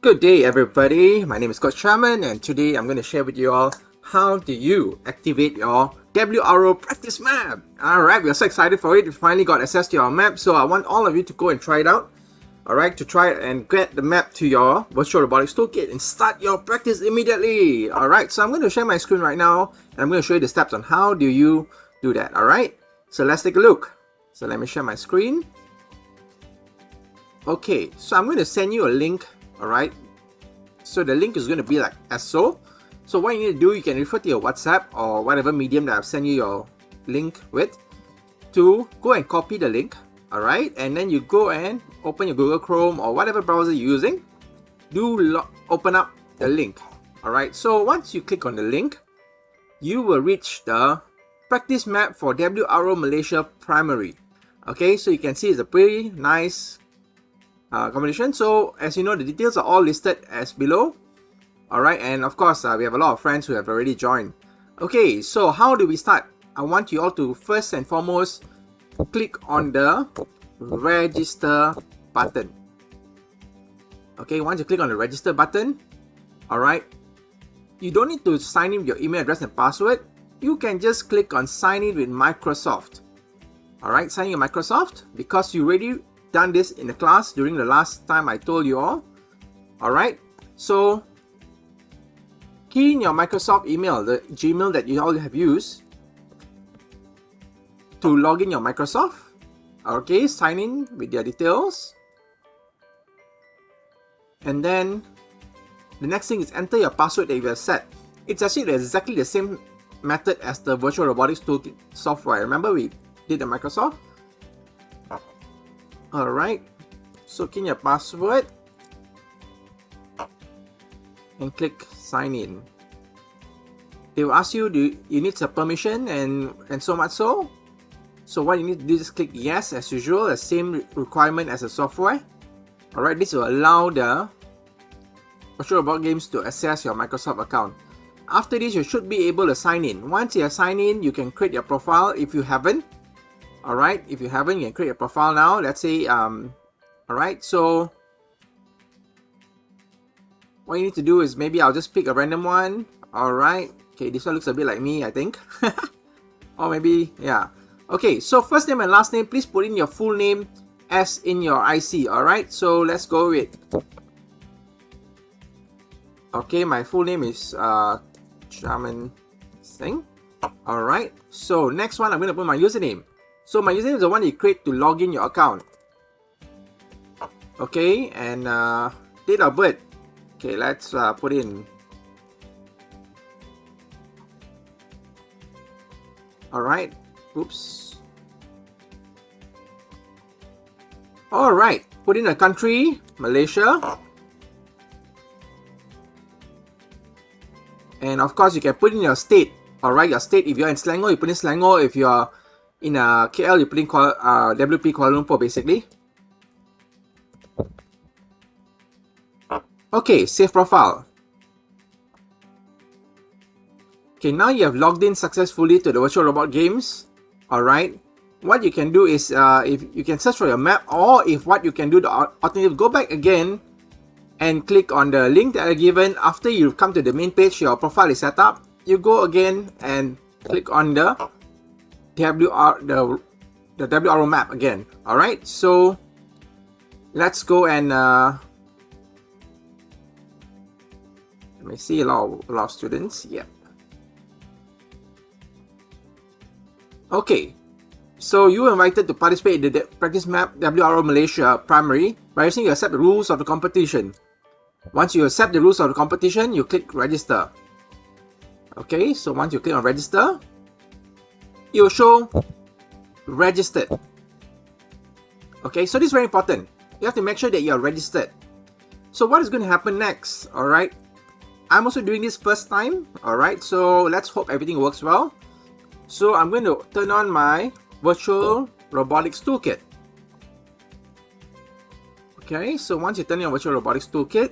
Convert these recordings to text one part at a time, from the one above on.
Good day everybody, my name is Coach Chairman and today I'm going to share with you all how do you activate your WRO Practice Map. Alright, we are so excited for it. We finally got access to our map, so I want all of you to go and try it out. Alright, to try it and get the map to your Virtual Robotics Toolkit and start your practice immediately. Alright, so I'm going to share my screen right now and I'm going to show you the steps on how do you do that. Alright, so let's take a look. So let me share my screen. Okay, so I'm going to send you a link. Alright, so the link is going to be like as so. So what you need to do, you can refer to your WhatsApp or whatever medium that I've sent you your link with to go and copy the link. Alright, and then you go and open your Google Chrome or whatever browser you're using. Open up the link. Alright, so once you click on the link, you will reach the practice map for WRO Malaysia Primary. Okay, so you can see it's a pretty nice competition. So as you know, the details are all listed as below. Alright, and of course we have a lot of friends who have already joined. Okay, so how do we start? I want you all to first and foremost click on the register button. Okay, once you click on the register button, alright, you don't need to sign in with your email address and password. You can just click on sign in with Microsoft. Alright, sign in with Microsoft because you already done this in the class during the last time I told you all. Alright, so key in your Microsoft email, the Gmail that you all have used to log in your Microsoft. Okay, sign in with your details. And then the next thing is enter your password that you have set. It's actually exactly the same method as the Virtual Robotics Toolkit software. Remember we did the Microsoft? Alright, so key in your password and click sign in. They will ask you, do you need some permission and so much so. So what you need to do is click yes as usual, the same requirement as the software. Alright, this will allow the Virtual Robot Games to access your Microsoft account. After this, you should be able to sign in. Once you are signed in, you can create your profile if you haven't. Alright, if you haven't, you can create a profile now. Let's say, alright, so what you need to do is maybe I'll just pick a random one. Alright, okay, this one looks a bit like me, I think. Or maybe, yeah. Okay, so first name and last name, please put in your full name as in your IC. Alright, so let's go with. Okay, my full name is Chairman Singh. Alright, so next one, I'm going to put my username. So my username is the one you create to log in your account. Okay, and date of birth. Okay, let's put in. Alright, oops. Alright, put in a country, Malaysia. And of course, you can put in your state. Alright, your state. If you're in Selangor, you put in Selangor. If you're in KL, you put in WP Kuala Lumpur, basically. Okay, save profile. Okay, now you have logged in successfully to the Virtual Robot Games. Alright, what you can do is, if you can search for your map, or if what you can do, the alternative, go back again and click on the link that are given. After you come to the main page, your profile is set up. You go again and click on the WRO map again. Alright, so let's go and let me see a lot of students. Yep. Okay, so you were invited to participate in the practice map WRO Malaysia Primary by using you accept the rules of the competition. Once you accept the rules of the competition, you click register. Okay, so once you click on register, it will show registered. Okay, so this is very important. You have to make sure that you are registered. So what is going to happen next? Alright, I'm also doing this first time. Alright, so let's hope everything works well. So I'm going to turn on my Virtual Robotics Toolkit. Okay, so once you turn on Virtual Robotics Toolkit,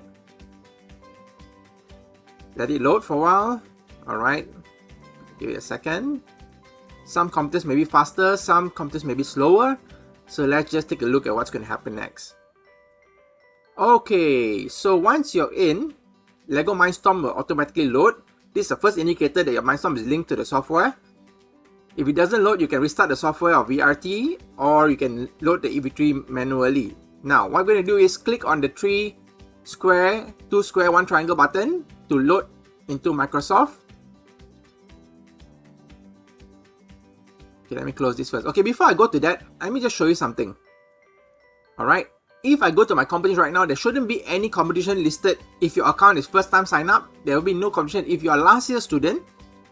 let it load for a while. Alright, give it a second. Some computers may be faster, some computers may be slower. So let's just take a look at what's going to happen next. Okay, so once you're in, Lego Mindstorm will automatically load. This is the first indicator that your Mindstorm is linked to the software. If it doesn't load, you can restart the software or VRT, or you can load the EV3 manually. Now, what we're going to do is click on the 3 square, 2 square, 1 triangle button to load into Microsoft. Okay, let me close this first. Okay, before I go to that, let me just show you something. Alright, if I go to my competition right now, there shouldn't be any competition listed. If your account is first time sign up, there will be no competition. If you are last year's student,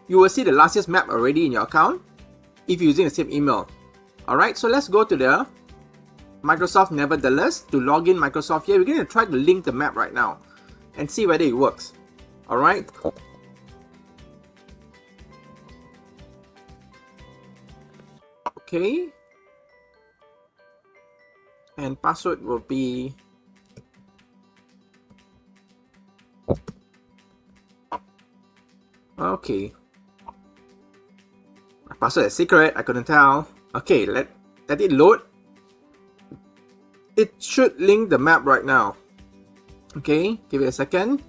you will see the last year's map already in your account if you're using the same email. Alright, so let's go to the Microsoft Nevertheless to log in Microsoft here. We're going to try to link the map right now and see whether it works. Alright. Okay. And password will be okay. My password is secret, I couldn't tell. Okay, let it load. It should link the map right now. Okay, give it a second.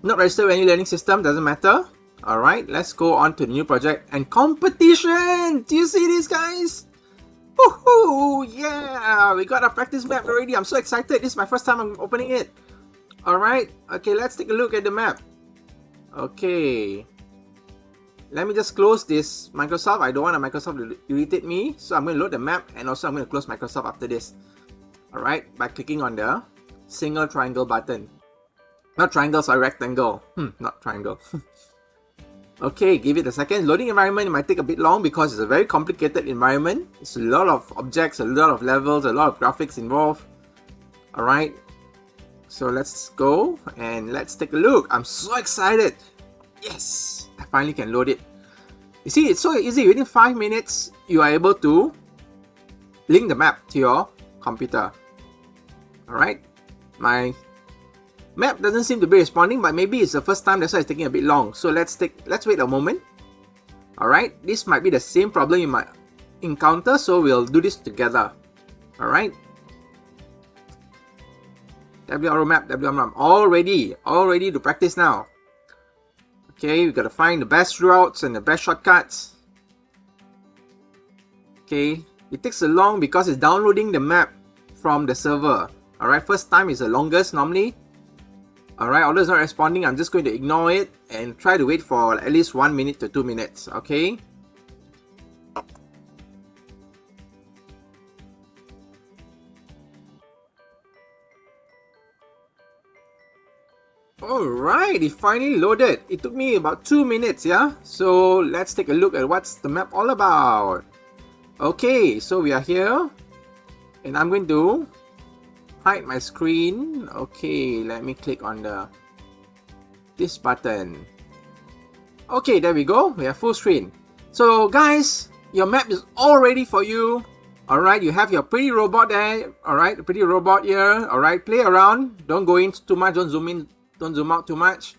Not registered with any learning system, doesn't matter. Alright, let's go on to the new project and competition! Do you see this, guys? Woohoo! Yeah! We got our practice map already. I'm so excited. This is my first time I'm opening it. Alright, okay, let's take a look at the map. Okay. Let me just close this Microsoft. I don't want a Microsoft to irritate me. So I'm going to load the map and also I'm going to close Microsoft after this. Alright, by clicking on the single triangle button. Not triangle, sorry, rectangle. Not triangle. Okay, give it a second. Loading environment, it might take a bit long because it's a very complicated environment. It's a lot of objects, a lot of levels, a lot of graphics involved. Alright, so let's go and let's take a look. I'm so excited. Yes, I finally can load it. You see, it's so easy. Within 5 minutes, you are able to link the map to your computer. Alright, my map doesn't seem to be responding, but maybe it's the first time, that's why it's taking a bit long. So let's wait a moment. Alright, this might be the same problem you might encounter, so we'll do this together. Alright. WRO map, all ready to practice now. Okay, we gotta find the best routes and the best shortcuts. Okay, it takes so long because it's downloading the map from the server. Alright, first time is the longest normally. Alright, although it's not responding, I'm just going to ignore it and try to wait for at least 1 minute to 2 minutes, okay? Alright, it finally loaded. It took me about 2 minutes, yeah? So let's take a look at what's the map all about. Okay, so we are here. And I'm going to hide my screen. Okay, let me click on this button. Okay, there we go. We have full screen. So guys, your map is all ready for you. Alright, you have your pretty robot there. Alright, the pretty robot here. Alright, play around. Don't go in too much. Don't zoom in. Don't zoom out too much.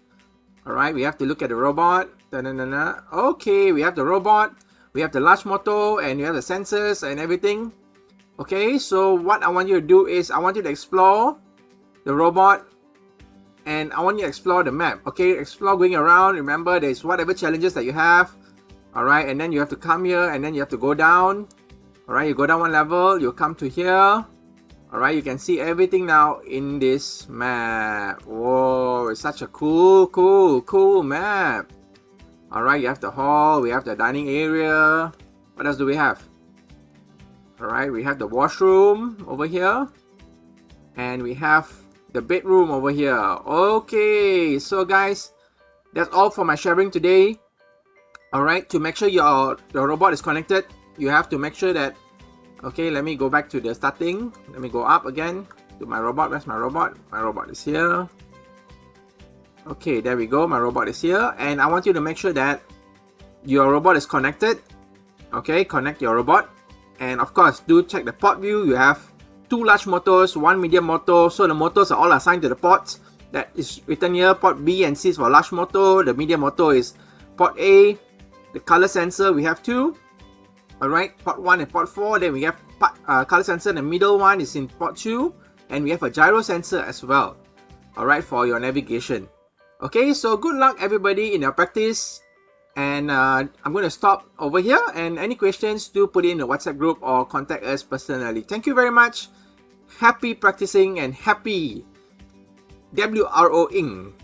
Alright, we have to look at the robot. Okay, we have the robot. We have the large motor and we have the sensors and everything. Okay, so what I want you to do is I want you to explore the robot and I want you to explore the map. Okay, explore going around. Remember, there's whatever challenges that you have. Alright, and then you have to come here and then you have to go down. Alright, you go down one level, you come to here. Alright, you can see everything now in this map. Whoa, it's such a cool map. Alright, you have the hall, we have the dining area. What else do we have? Alright, we have the washroom over here. And we have the bedroom over here. Okay, so guys, that's all for my sharing today. Alright, to make sure the robot is connected, you have to make sure that... Okay, let me go back to the starting. Let me go up again to my robot. Where's my robot? My robot is here. Okay, there we go. My robot is here. And I want you to make sure that your robot is connected. Okay, connect your robot. And of course, do check the port view. You have 2 large motors, 1 medium motor. So the motors are all assigned to the ports. That is written here. Port B and C is for large motor. The medium motor is port A. The color sensor, we have 2. Alright, port 1 and port 4. Then we have color sensor. The middle one is in port 2. and we have a gyro sensor as well, alright, for your navigation. Okay, so good luck everybody in your practice, and I'm going to stop over here, and any questions, do put it in the WhatsApp group or contact us personally. Thank you very much. Happy practicing and happy WRO-ing.